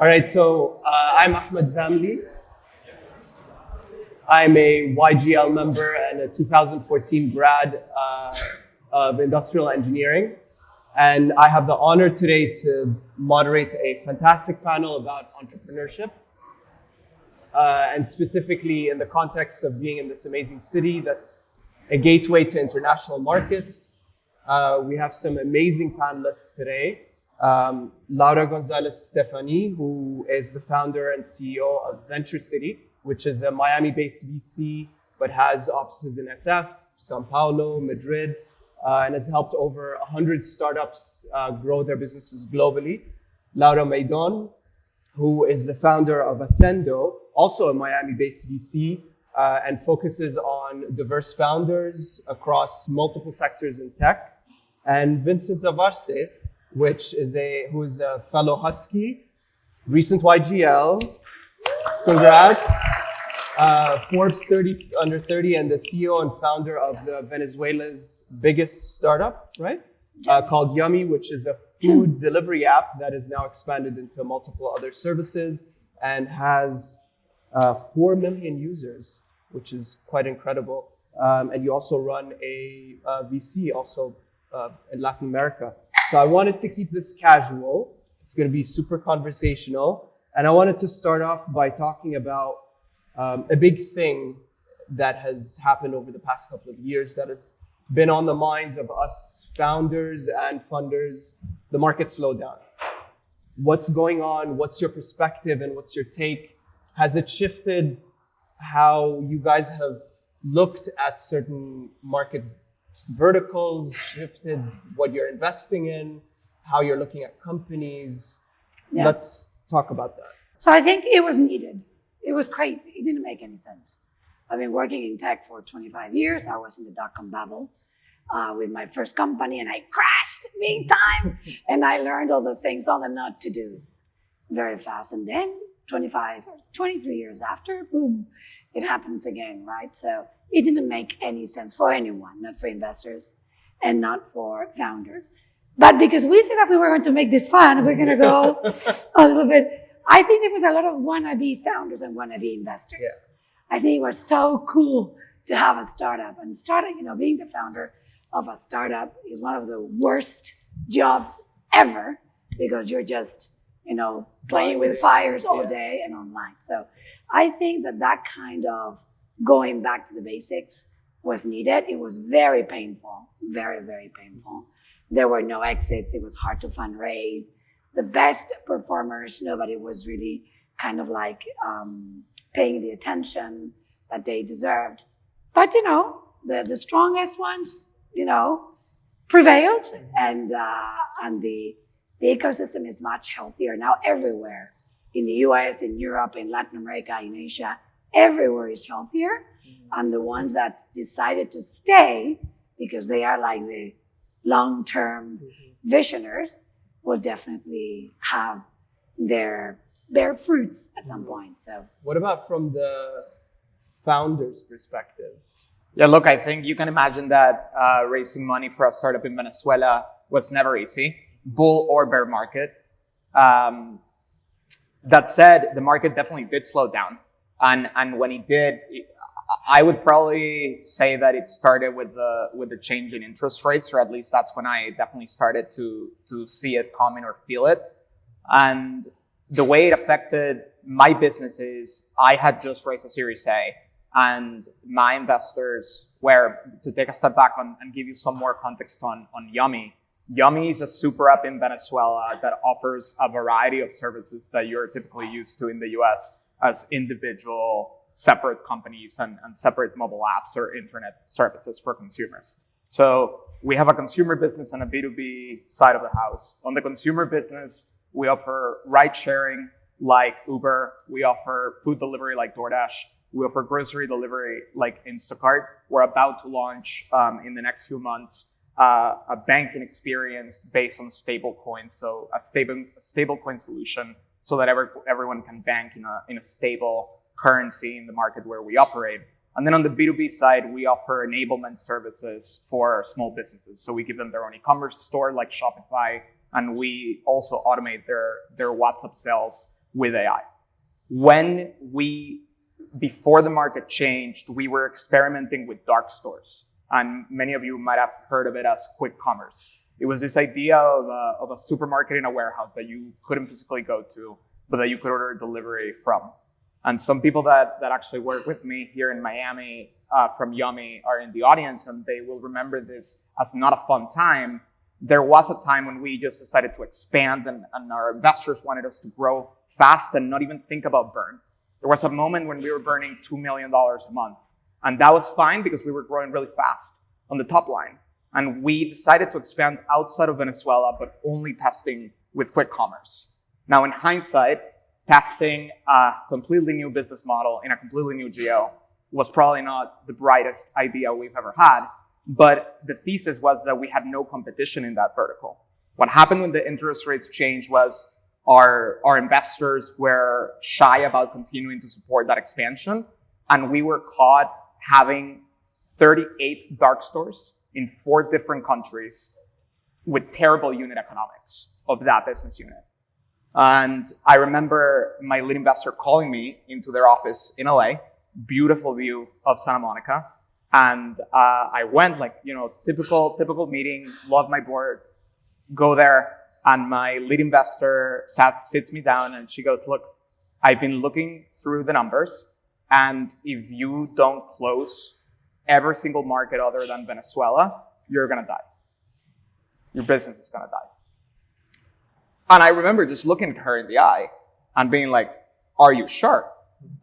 All right, so I'm Ahmed Zamli. I'm a YGL member and a 2014 grad of industrial engineering. And I have the honor today to moderate a fantastic panel about entrepreneurship. And specifically in the context of being in this amazing city that's a gateway to international markets. We have some amazing panelists today. Laura Gonzalez-Stefani, who is the founder and CEO of Venture City, which is a Miami-based VC, but has offices in SF, Sao Paulo, Madrid, and has helped over 100 startups grow their businesses globally. Laura Maidon, who is the founder of Ascendo, also a Miami-based VC, and focuses on diverse founders across multiple sectors in tech. And Vincent Avarse, who is a fellow Husky, recent YGL, congrats, Forbes 30 under 30, and the CEO and founder of the Venezuela's biggest startup, right? Called Yummy, which is a food delivery app that is now expanded into multiple other services and has 4 million users, which is quite incredible. And you also run a VC also in Latin America. So I wanted to keep this casual. It's going to be super conversational. And I wanted to start off by talking about a big thing that has happened over the past couple of years that has been on the minds of us founders and funders, the market slowdown. What's going on? What's your perspective and what's your take? Has it shifted how you guys have looked at certain market verticals, shifted what you're investing in, how you're looking at companies? Yeah. Let's talk about that. So I think it was needed. It was crazy. It didn't make any sense. I've been working in tech for 25 years. I was in the dot-com bubble with my first company, and I crashed big time. And I learned all the things, all the not to-dos very fast. And then 23 years after, boom, it happens again, right? So it didn't make any sense for anyone, not for investors and not for founders. But because we said that we were going to make this fun, we're going to go a little bit. I think there was a lot of wannabe founders and wannabe investors. Yeah. I think it was so cool to have a startup. And being the founder of a startup is one of the worst jobs ever because you're just, playing with fires all day and online. So I think that kind of going back to the basics was needed. It was very painful, very, very painful. There were no exits. It was hard to fundraise. The best performers, nobody was really kind of like paying the attention that they deserved. But, the strongest ones, prevailed. And the ecosystem is much healthier now everywhere. In the US, in Europe, in Latin America, in Asia, everywhere is healthier. And the ones that decided to stay, because they are like the long-term visionaries, will definitely have their fruits at some point. So, what about from the founder's perspective? Yeah, look, I think you can imagine that raising money for a startup in Venezuela was never easy, bull or bear market. That said, the market definitely did slow down. And when it did, I would probably say that it started with the change in interest rates, or at least that's when I definitely started to see it coming or feel it. And the way it affected my business is I had just raised a Series A, and my investors were, to take a step back and give you some more context on Yummy. Yummy is a super app in Venezuela that offers a variety of services that you're typically used to in the US as individual separate companies and separate mobile apps or internet services for consumers. So we have a consumer business and a B2B side of the house. On the consumer business, we offer ride sharing like Uber. We offer food delivery like DoorDash. We offer grocery delivery like Instacart. We're about to launch in the next few months a banking experience based on stable coins. So a stable coin solution so that everyone can bank in a stable currency in the market where we operate. And then on the B2B side, we offer enablement services for small businesses. So we give them their own e-commerce store like Shopify, and we also automate their WhatsApp sales with AI. Before the market changed, we were experimenting with dark stores. And many of you might have heard of it as quick commerce. It was this idea of a supermarket in a warehouse that you couldn't physically go to, but that you could order delivery from. And some people that actually work with me here in Miami from Yummy are in the audience, and they will remember this as not a fun time. There was a time when we just decided to expand, and our investors wanted us to grow fast and not even think about burn. There was a moment when we were burning $2 million a month. And that was fine because we were growing really fast on the top line. And we decided to expand outside of Venezuela, but only testing with quick commerce. Now, in hindsight, testing a completely new business model in a completely new geo was probably not the brightest idea we've ever had. But the thesis was that we had no competition in that vertical. What happened when the interest rates changed was our investors were shy about continuing to support that expansion. And we were caught having 38 dark stores in 4 different countries with terrible unit economics of that business unit. And I remember my lead investor calling me into their office in LA, beautiful view of Santa Monica. And I went typical meeting, love my board, go there. And my lead investor sits me down and she goes, look, I've been looking through the numbers. And if you don't close every single market other than Venezuela, you're going to die. Your business is going to die. And I remember just looking at her in the eye and being like, are you sure?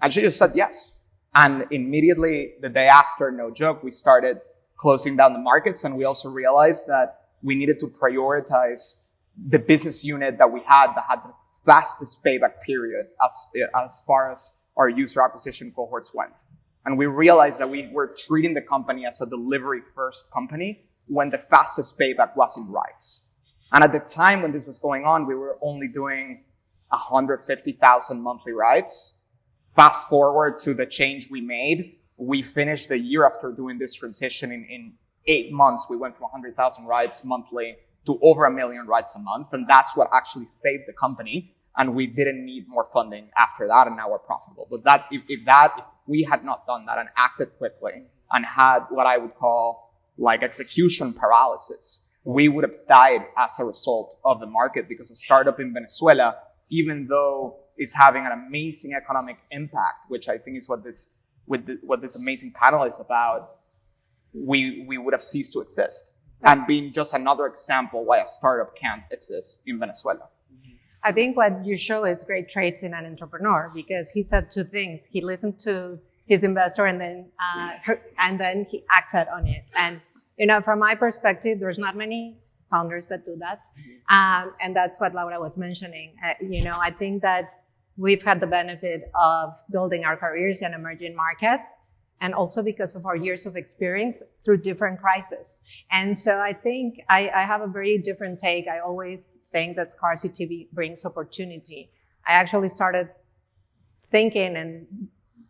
And she just said yes. And immediately the day after, no joke, we started closing down the markets. And we also realized that we needed to prioritize the business unit that we had that had the fastest payback period as far as our user acquisition cohorts went. And we realized that we were treating the company as a delivery first company when the fastest payback was in rides. And at the time when this was going on, we were only doing 150,000 monthly rides. Fast forward to the change we made. We finished the year after doing this transition in 8 months. We went from 100,000 rides monthly to over 1 million rides a month. And that's what actually saved the company. And we didn't need more funding after that, and now we're profitable. But if we had not done that and acted quickly and had what I would call like execution paralysis, we would have died as a result of the market, because a startup in Venezuela, even though it's having an amazing economic impact, which I think is what this amazing panel is about, we would have ceased to exist. And being just another example why a startup can't exist in Venezuela. I think what you show is great traits in an entrepreneur, because he said 2 things. He listened to his investor and then he acted on it. And, from my perspective, there's not many founders that do that. And that's what Laura was mentioning. I think that we've had the benefit of building our careers in emerging markets, and also because of our years of experience through different crises. And so I think I have a very different take. I always think that scarcity brings opportunity. I actually started thinking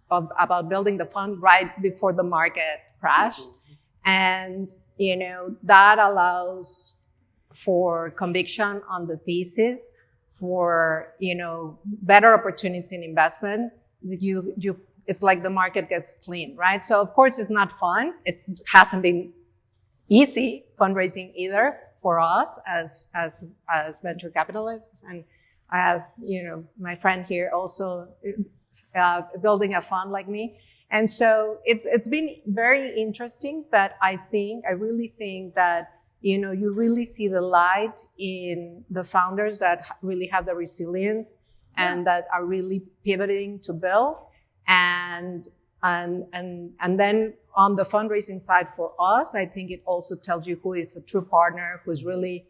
about building the fund right before the market crashed. And, that allows for conviction on the thesis, for, better opportunity in investment. It's like the market gets clean, right? So of course it's not fun. It hasn't been easy fundraising either for us as venture capitalists. And I have, my friend here also building a fund like me. And so it's been very interesting, but I really think that, you really see the light in the founders that really have the resilience and that are really pivoting to build. And then on the fundraising side for us, I think it also tells you who is a true partner, who's really,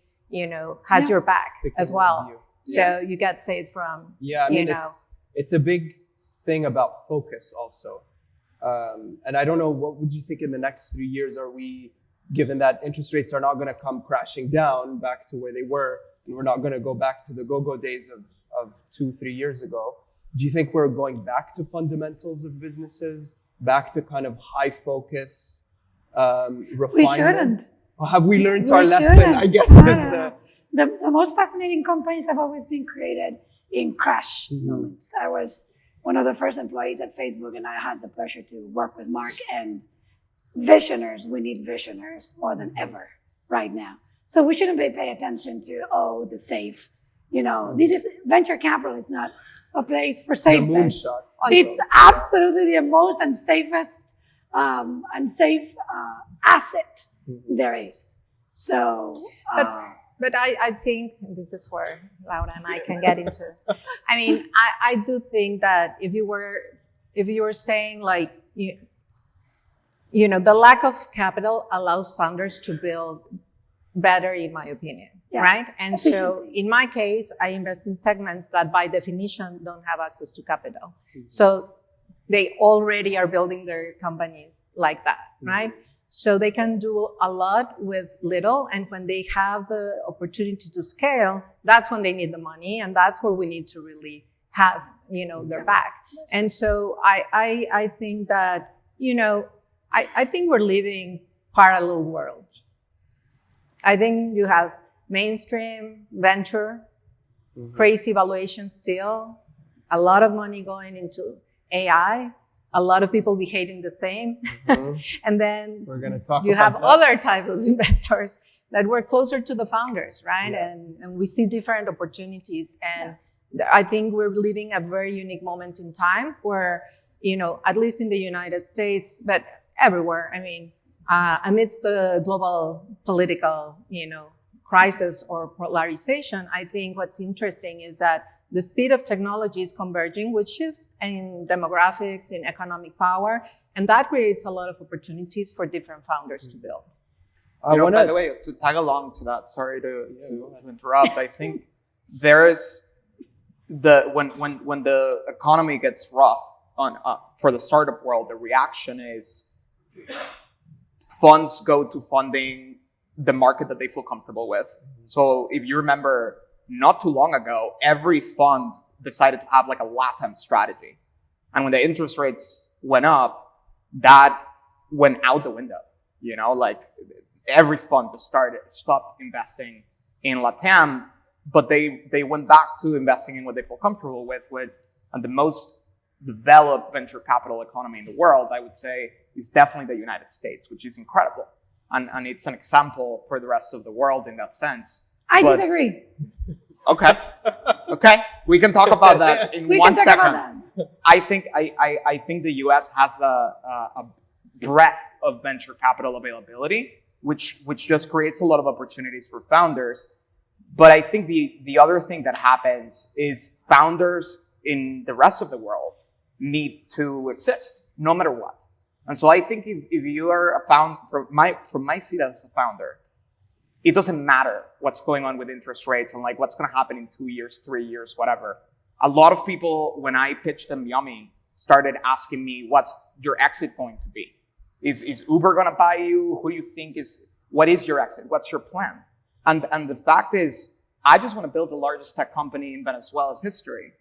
has your back as well. So you get saved from, it's a big thing about focus also. And I don't know, what would you think in the next 3 years? Are we, given that interest rates are not going to come crashing down back to where they were, and we're not going to go back to the go-go days of 2-3 years ago, do you think we're going back to fundamentals of businesses, back to kind of high focus, refinement? We shouldn't. Or have we learned our lesson? I guess. No. The most fascinating companies have always been created in crash moments. I was one of the first employees at Facebook, and I had the pleasure to work with Mark. And visionaries, we need visionaries more than ever right now. So we shouldn't pay attention to, the safe. This is venture capital is not a place for safe bets. It's absolutely the most unsafe asset there is. So, but I think this is where Laura and I can get into. I mean, I do think that if you were saying like, the lack of capital allows founders to build better, in my opinion. Yeah. Right? And so in my case, I invest in segments that by definition don't have access to capital. So they already are building their companies like that, right? So they can do a lot with little. And when they have the opportunity to scale, that's when they need the money. And that's where we need to really have, their back. And so I think that, I think we're living parallel worlds. I think you have mainstream venture, crazy valuation still, a lot of money going into AI, a lot of people behaving the same. And then we're going to talk you about have that. other type of investors that were closer to the founders, right? Yeah. And we see different opportunities. And I think we're living a very unique moment in time where, at least in the United States, but everywhere, I mean, amidst the global political, crisis or polarization, I think what's interesting is that the speed of technology is converging with shifts in demographics, in economic power, and that creates a lot of opportunities for different founders to build. By the way, to tag along to that, sorry to interrupt, I think there is when the economy gets rough for the startup world, the reaction is funds go to funding the market that they feel comfortable with. So if you remember, not too long ago, every fund decided to have like a LATAM strategy. And when the interest rates went up, that went out the window. Like every fund stopped investing in LATAM, but they went back to investing in what they feel comfortable with and the most developed venture capital economy in the world, I would say, is definitely the United States, which is incredible. And it's an example for the rest of the world in that sense. I disagree. Okay. We can talk about that in 1 second. I think the US has a breadth of venture capital availability, which just creates a lot of opportunities for founders. But I think the other thing that happens is founders in the rest of the world need to exist, no matter what. And so I think if you are a founder, from my seat as a founder, it doesn't matter what's going on with interest rates and like what's going to happen in 2 years, 3 years, whatever. A lot of people, when I pitched them Yummy, started asking me, what's your exit going to be? Is Uber going to buy you? Who do you think what is your exit? What's your plan? And the fact is, I just want to build the largest tech company in Venezuela's history.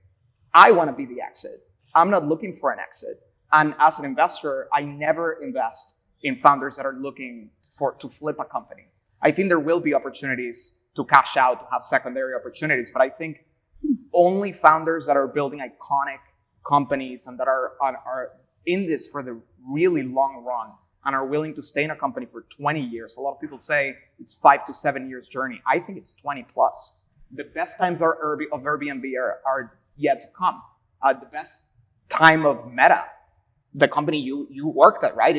I want to be the exit. I'm not looking for an exit. And as an investor, I never invest in founders that are looking to flip a company. I think there will be opportunities to cash out, to have secondary opportunities, but I think only founders that are building iconic companies and that are in this for the really long run and are willing to stay in a company for 20 years. A lot of people say it's 5 to 7 years journey. I think it's 20 plus. The best times of Airbnb are yet to come. The best time of Meta, the company you worked at, right?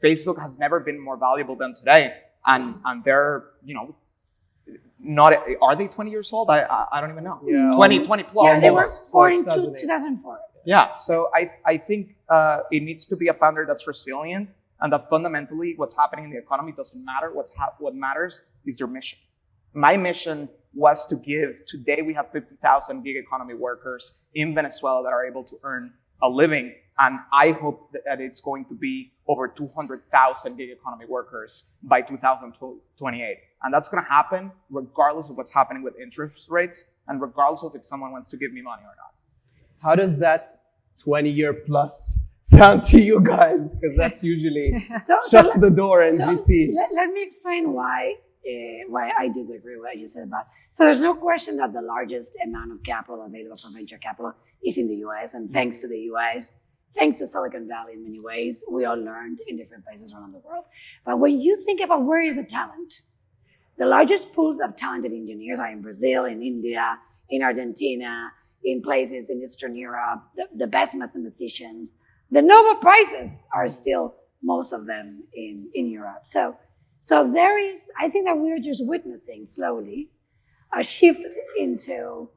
Facebook has never been more valuable than today. And they're, not, are they 20 years old? I don't even know. Yeah. 20 plus. Yeah, they were born in 2004. Yeah. So I think it needs to be a founder that's resilient and that fundamentally what's happening in the economy doesn't matter. What matters is your mission. My mission was to today we have 50,000 gig economy workers in Venezuela that are able to earn a living. And I hope that it's going to be over 200,000 gig economy workers by 2028. And that's going to happen regardless of what's happening with interest rates and regardless of if someone wants to give me money or not. How does that 20-year plus sound to you guys? Because that's usually shuts the door in VC. Let me explain why why I disagree with what you said about. So there's no question that the largest amount of capital available for venture capital is in the US. And thanks to the US, thanks to Silicon Valley in many ways, we all learned in different places around the world. But when you think about where is the talent, the largest pools of talented engineers are in Brazil, in India, in Argentina, in places in Eastern Europe, the best mathematicians. The Nobel Prizes are still, most of them, in Europe. So there is, I think that we're just witnessing slowly a shift into,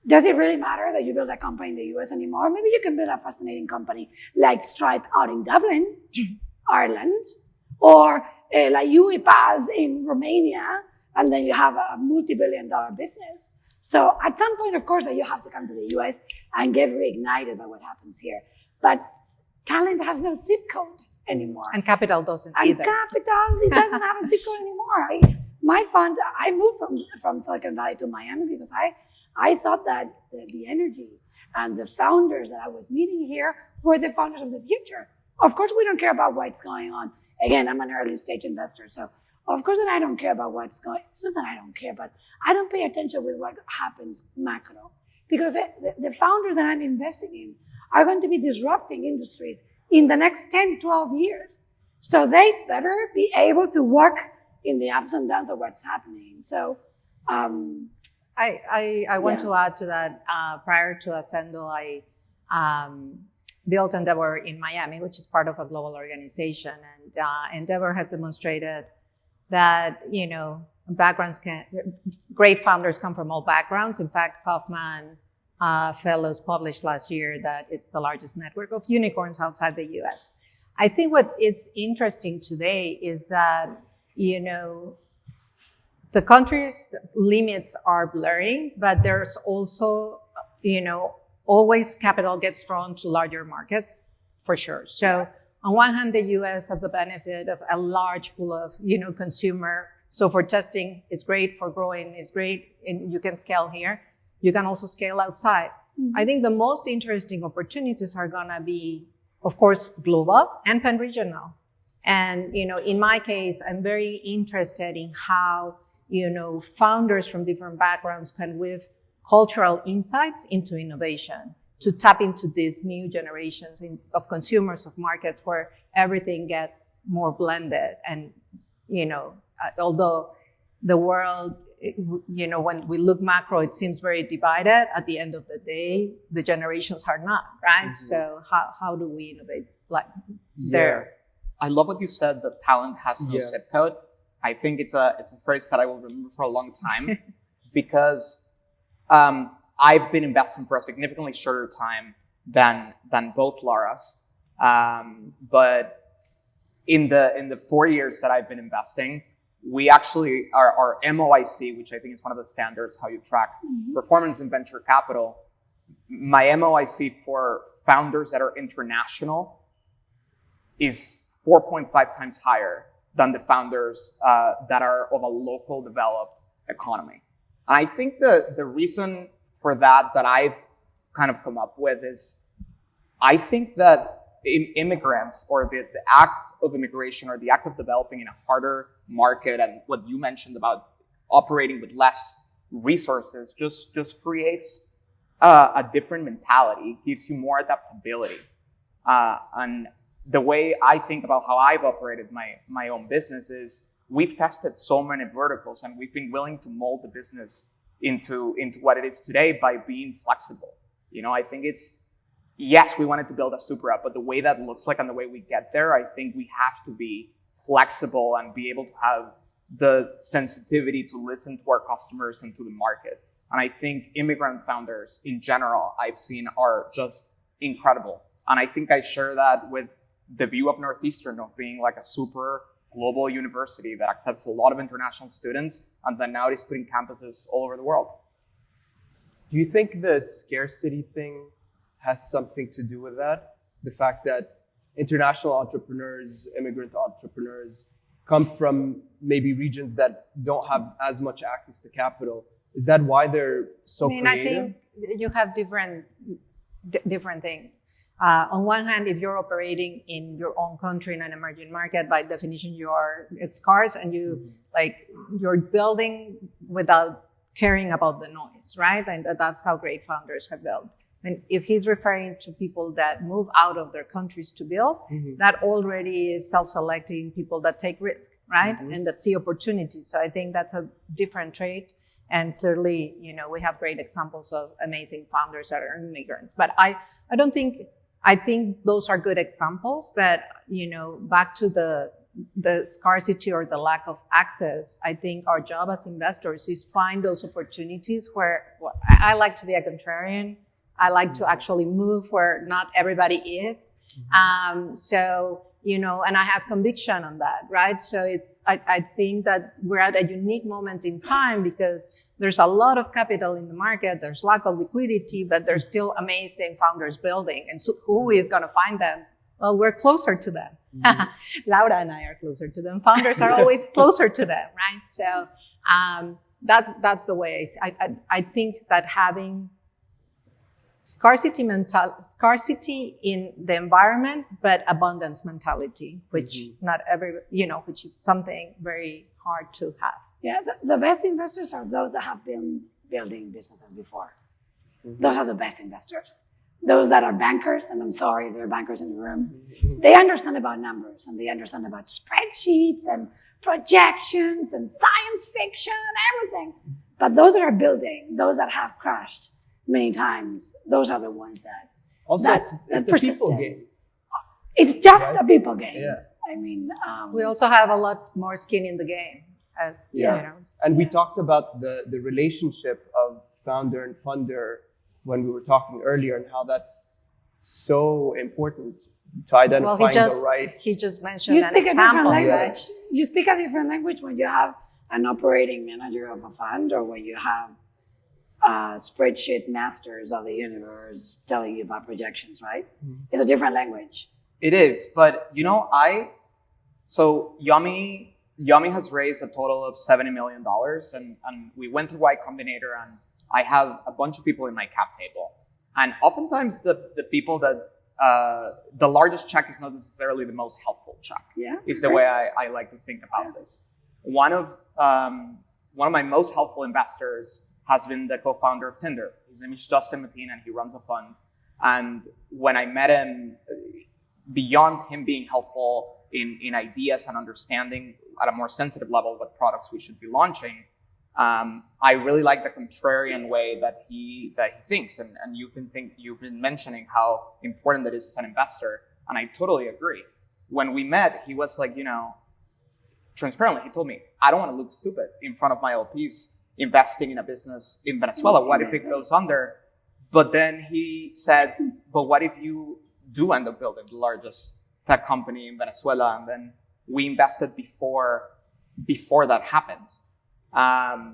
does it really matter that you build a company in the US anymore? Maybe you can build a fascinating company like Stripe out in Dublin, Ireland, or like UiPath in Romania, and then you have a multi-billion-dollar business. So at some point, of course, that you have to come to the US and get reignited by what happens here. But talent has no zip code anymore. And capital doesn't and either. Capital, it doesn't have a zip code anymore. My fund, I moved from Silicon Valley to Miami because I thought that the energy and the founders that I was meeting here were the founders of the future. Of course, we don't care about what's going on. Again, I'm an early stage investor, so of course that I don't care about what's going on. It's not that I don't care, but I don't pay attention with what happens macro. Because the founders that I'm investing in are going to be disrupting industries in the next 10, 12 years. So they better be able to work in the ups and downs of what's happening. So I want to add to that. Prior to Ascendo, I built Endeavor in Miami, which is part of a global organization. And Endeavor has demonstrated that, great founders come from all backgrounds. In fact, Kaufman Fellows published last year that it's the largest network of unicorns outside the US. I think what is interesting today is that, the country's limits are blurring, but there's also, always capital gets drawn to larger markets, for sure. So on one hand, the US has the benefit of a large pool of, consumer. So for testing, it's great. For growing, it's great. And you can scale here. You can also scale outside. Mm-hmm. I think the most interesting opportunities are going to be, of course, global and pan-regional. And, in my case, I'm very interested in how, founders from different backgrounds can weave cultural insights into innovation to tap into these new generations of consumers, of markets where everything gets more blended. And, although the world, when we look macro, it seems very divided. At the end of the day, the generations are not, right? Mm-hmm. So how do we innovate there? I love what you said, that talent has no zip code. I think it's a phrase that I will remember for a long time because I've been investing for a significantly shorter time than both Laura's. But in the 4 years that I've been investing, we actually, our MOIC, which I think is one of the standards, how you track performance in venture capital, my MOIC for founders that are international is 4.5 times higher than the founders that are of a local developed economy. And I think the reason for that I've kind of come up with is, I think that immigrants, or the act of immigration, or the act of developing in a harder market, and what you mentioned about operating with less resources, just creates a different mentality, gives you more adaptability. And the way I think about how I've operated my own business is, we've tested so many verticals, and we've been willing to mold the business into what it is today by being flexible. I think yes, we wanted to build a super app, but the way that looks like and the way we get there, I think we have to be flexible and be able to have the sensitivity to listen to our customers and to the market. And I think immigrant founders in general, I've seen, are just incredible. And I think I share that with the view of Northeastern, of being like a super global university that accepts a lot of international students, and then now it is putting campuses all over the world. Do you think the scarcity thing has something to do with that? The fact that international entrepreneurs, immigrant entrepreneurs, come from maybe regions that don't have as much access to capital. Is that why they're so creative? I think you have different things. On one hand, if you're operating in your own country in an emerging market, by definition, it's scarce, and you you're building without caring about the noise, right? And that's how great founders have built. And if he's referring to people that move out of their countries to build, that already is self-selecting people that take risk, right? And that see opportunities. So I think that's a different trait. And clearly, we have great examples of amazing founders that are immigrants. But I think those are good examples. But, back to the scarcity or the lack of access, I think our job as investors is find those opportunities where I like to be a contrarian. I like to actually move where not everybody is. And I have conviction on that, right? So I think that we're at a unique moment in time because there's a lot of capital in the market. There's lack of liquidity, but there's still amazing founders building. And so who is going to find them? Well, we're closer to them. Laura and I are closer to them. Founders are always closer to them, right? So, that's the way I think that having scarcity in the environment, but abundance mentality, which not which is something very hard to have. Yeah, the best investors are those that have been building businesses before. Those are the best investors. Those that are bankers, and I'm sorry, there are bankers in the room, they understand about numbers and they understand about spreadsheets and projections and science fiction and everything. But those that are building, those that have crashed many times, those are the ones that Also, it's a people game. It's just a people game. Yeah. I mean, we also have a lot more skin in the game, as And we talked about the relationship of founder and funder when we were talking earlier, and how that's so important to identifying the right. He just mentioned you an speak example. a different language. You speak a different language when you have an operating manager of a fund, or when you have spreadsheet masters of the universe telling you about projections, right? It's a different language. It is, but so Yummy has raised a total of $70 million, and we went through Y Combinator, and I have a bunch of people in my cap table. And oftentimes the people that, the largest check is not necessarily the most helpful check. Yeah. Is the way I like to think about this. One of my most helpful investors has been the co-founder of Tinder. His name is Justin Mateen, and he runs a fund. And when I met him, beyond him being helpful in ideas and understanding at a more sensitive level what products we should be launching, I really like the contrarian way that he thinks. And you've been mentioning how important that is as an investor, and I totally agree. When we met, he was like, transparently, he told me, I don't want to look stupid in front of my LPs investing in a business in Venezuela. What if it goes under? But then he said, but what if you do end up building the largest tech company in Venezuela? And then we invested before that happened. I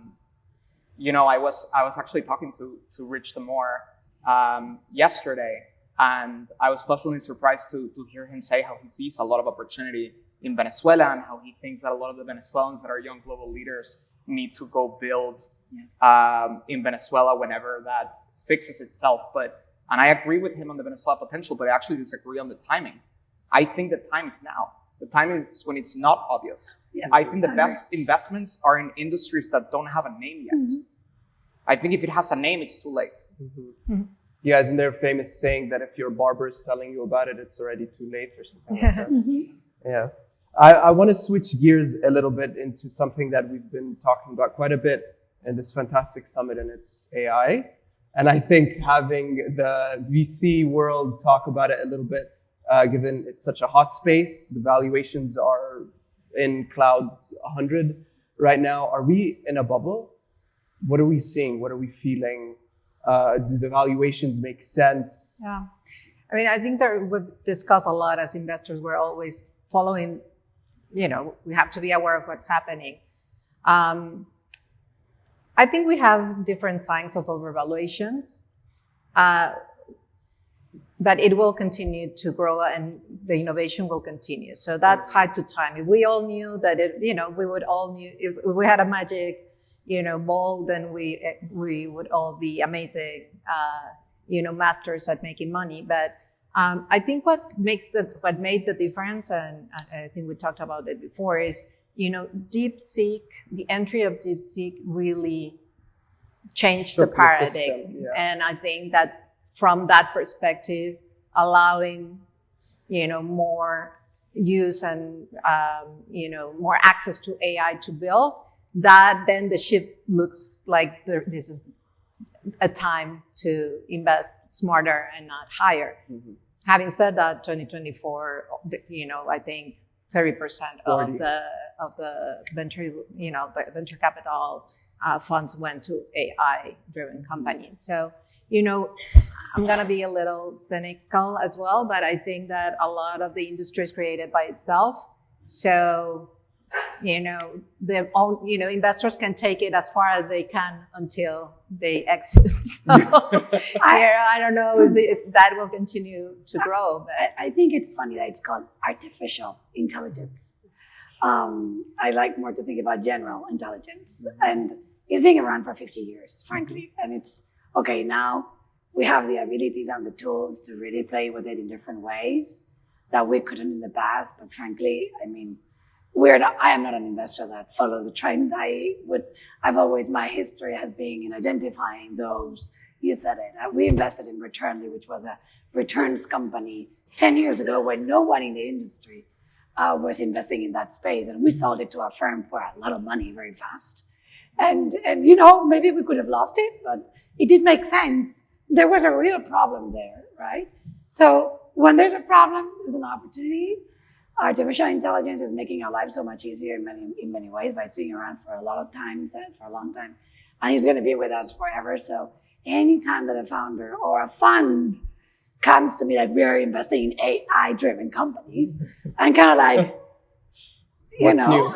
was actually talking to Rich Damore yesterday, and I was pleasantly surprised to hear him say how he sees a lot of opportunity in Venezuela, and how he thinks that a lot of the Venezuelans that are young global leaders need to go build in Venezuela whenever that fixes itself. And I agree with him on the Venezuela potential, but I actually disagree on the timing. I think the time is now. The time is when it's not obvious. Yeah. I think the best investments are in industries that don't have a name yet. I think if it has a name, it's too late. Yeah, isn't there a famous saying that if your barber is telling you about it, it's already too late or something like that? Yeah. I want to switch gears a little bit into something that we've been talking about quite a bit in this fantastic summit, and it's AI. And I think having the VC world talk about it a little bit, given it's such a hot space, the valuations are in cloud 100 right now. Are we in a bubble? What are we seeing? What are we feeling? Do the valuations make sense? Yeah. I mean, I think that we've discussed a lot as investors. We're always following, we have to be aware of what's happening. I think we have different signs of overvaluations, but it will continue to grow and the innovation will continue. So that's hard to time. If we all knew that if we had a magic, ball, then we would all be amazing, masters at making money. But I think what made the difference, and I think we talked about it before, is DeepSeek, the entry of DeepSeek really changed the Shook the paradigm. system, yeah. And I think that from that perspective, allowing, more use and, more access to AI to build, that then the shift looks like this is a time to invest smarter and not higher. Mm-hmm. Having said that, 2024, I think 30% of 40. the venture capital funds went to AI-driven companies. So, I'm going to be a little cynical as well, but I think that a lot of the industry is created by itself. So, investors can take it as far as they can until they exit. So, I don't know if that will continue to grow. But I think it's funny that it's called artificial intelligence. I like more to think about general intelligence. And it's been around for 50 years, frankly. And it's, okay, now we have the abilities and the tools to really play with it in different ways that we couldn't in the past. But frankly, I mean, I am not an investor that follows a trend. My history has been in identifying those. You said it. We invested in Returnly, which was a returns company 10 years ago when no one in the industry was investing in that space. And we sold it to a firm for a lot of money very fast. And maybe we could have lost it, but it did make sense. There was a real problem there, right? So when there's a problem, there's an opportunity. Artificial intelligence is making our lives so much easier in many ways, but it's been around for a lot of times and for a long time. And it's going to be with us forever. So anytime that a founder or a fund comes to me like, we are investing in AI-driven companies, I'm kind of like, What's new?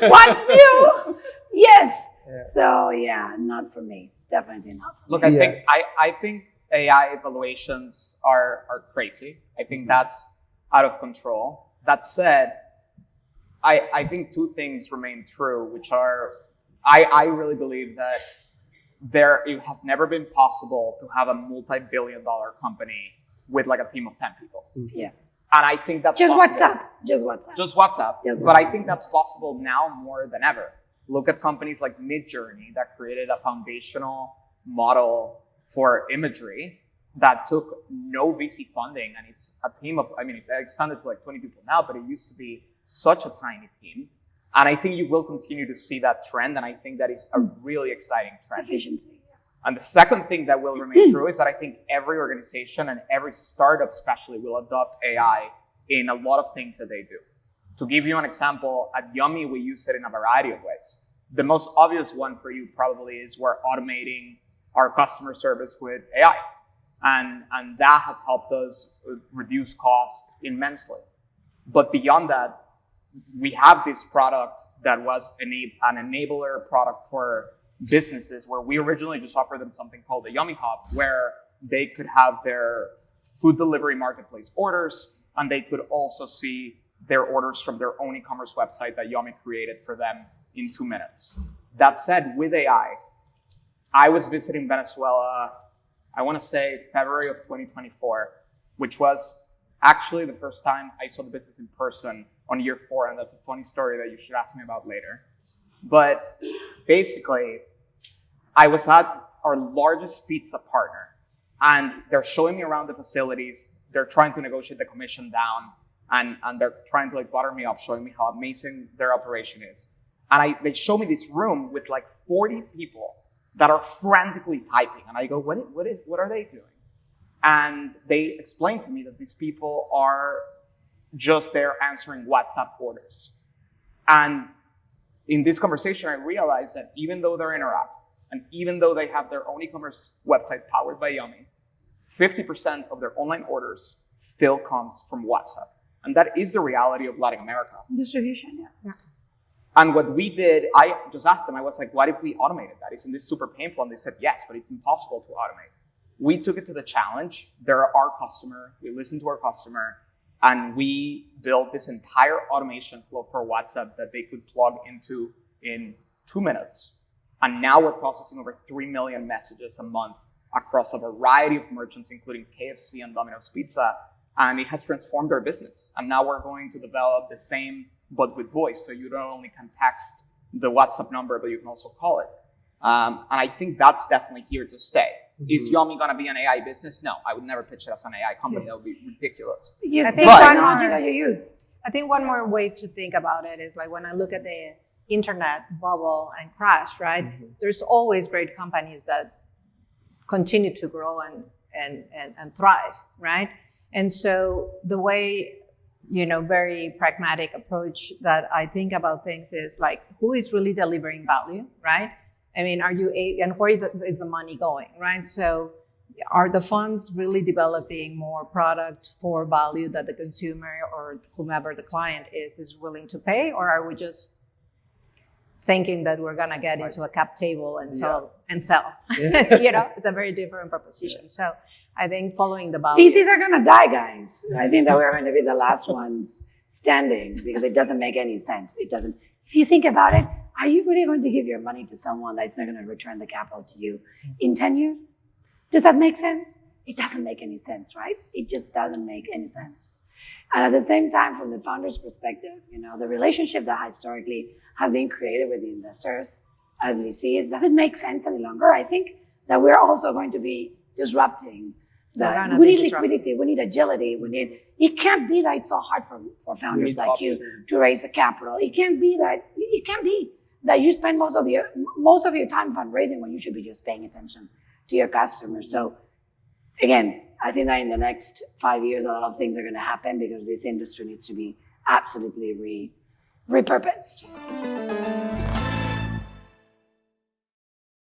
What's new? Yes. Yeah. So yeah, not for me. Definitely not for Look, me. I think AI evaluations are crazy. I think that's out of control. That said, I think two things remain true, which are, I really believe that it has never been possible to have a multi-billion-dollar company with like a team of 10 people. Yeah. And I think that's Just possible. WhatsApp. Just WhatsApp. Just WhatsApp. Just But I WhatsApp. think that's possible now more than ever. Look at companies like Midjourney that created a foundational model for imagery that took no VC funding, and it's a team of, it expanded to like 20 people now, but it used to be such a tiny team. And I think you will continue to see that trend, and I think that is a really exciting trend. Efficiency. And the second thing that will remain true is that I think every organization and every startup especially will adopt AI in a lot of things that they do. To give you an example, at Yummy, we use it in a variety of ways. The most obvious one for you probably is we're automating our customer service with AI. And that has helped us reduce cost immensely. But beyond that, we have this product that was an enabler product for businesses where we originally just offered them something called the Yummy Hub, where they could have their food delivery marketplace orders, and they could also see their orders from their own e-commerce website that Yummy created for them in 2 minutes. That said, with AI, I was visiting Venezuela, I want to say February of 2024, which was actually the first time I saw the business in person on year 4, and that's a funny story that you should ask me about later. But basically, I was at our largest pizza partner, and they're showing me around the facilities. They're trying to negotiate the commission down, and they're trying to like butter me up, showing me how amazing their operation is. And they show me this room with like 40 people that are frantically typing. And I go, what are they doing? And they explained to me that these people are just there answering WhatsApp orders. And in this conversation, I realized that even though they're in our app, and even though they have their own e-commerce website powered by Yummy, 50% of their online orders still comes from WhatsApp. And that is the reality of Latin America. Distribution, yeah. And what we did, I just asked them, I was like, what if we automated that? Isn't this super painful? And they said, yes, but it's impossible to automate. We took it to the challenge. They're our customer. We listened to our customer. And we built this entire automation flow for WhatsApp that they could plug into in 2 minutes. And now we're processing over 3 million messages a month across a variety of merchants, including KFC and Domino's Pizza. and it has transformed our business. And now we're going to develop the same, but with voice. So you not only can text the WhatsApp number, but you can also call it. And I think that's definitely here to stay. Is Yomi going to be an AI business? No, I would never pitch it as an AI company. That would be ridiculous. Use I the think technology that you use. I think one more way to think about it is like when I look at the internet bubble and crash, right? There's always great companies that continue to grow and thrive, right? And so the way, very pragmatic approach that I think about things is like, who is really delivering value, right? I mean, and where is the money going, right? So are the funds really developing more product for value that the consumer or whomever the client is willing to pay? Or are we just thinking that we're going to get into a cap table and sell? It's a very different proposition. So I think following the value. VCs are going to die, guys. I think that we're going to be the last ones standing because it doesn't make any sense. It doesn't. If you think about it, are you really going to give your money to someone that's not going to return the capital to you in 10 years? Does that make sense? It doesn't make any sense, right? It just doesn't make any sense. And at the same time, from the founder's perspective, the relationship that historically has been created with the investors as VCs doesn't make sense any longer. I think that we're also going to be disrupting. We need liquidity, we need agility, it can't be that it's so hard for founders like you to raise the capital. It can't be that you spend most of your time fundraising when you should be just paying attention to your customers. So again, I think that in the next 5 years, a lot of things are going to happen because this industry needs to be absolutely repurposed.